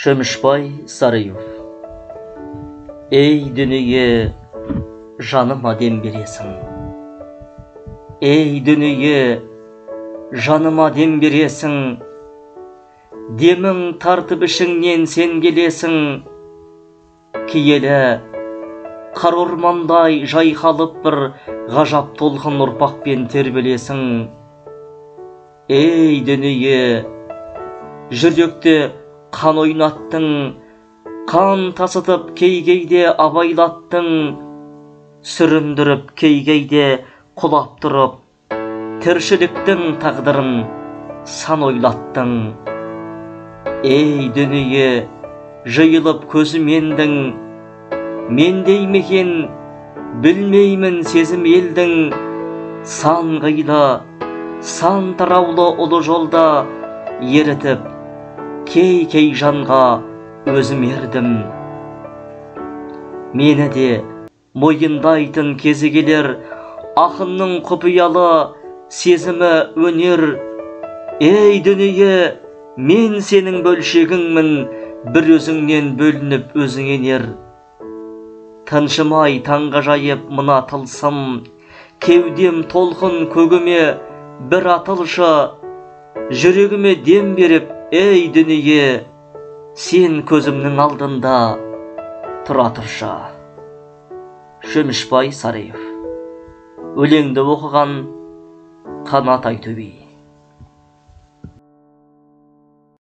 Шөмішбай Сарыев. Ей дүние, жаныма дем бересің. Ей дүние, жаныма дем бересің. Демің тартып ішіңнен сен келесің. Киелі, қар ормандай жайқалып бір ғажап толқын ұрпақпен тербелесің. Ей дүние, жүректе қан ойнаттың, қан тасытып кей-кейде абайлаттың, сүріндіріп кей-кейде құлап тұрып, тіршіліктің тағдырын сан ойлаттың. Ей дүние, жиылып көзім ендің, мендей мекен білмеймін сезім елдің, сан қилы, сан тараулы ұлы жолда ерітіп, кей-кей жанға өзім ердім. Мені де мойындайтын кезі келер, ақынның құпиялы сезімі өнер. Ей дүние, мен сенің бөлшегіңмін, бір өзіңнен бөлініп өзің енер. Тыншымай таңға жайып мына тылсым, кеудем толқын көгіме бір атылшы, жүрегіме дем беріп, ей дүние, сен көзімнің алдында тұра тұршы. Шөмішбай Сарыев. Өлеңді оқыған Қанат Айтөбей.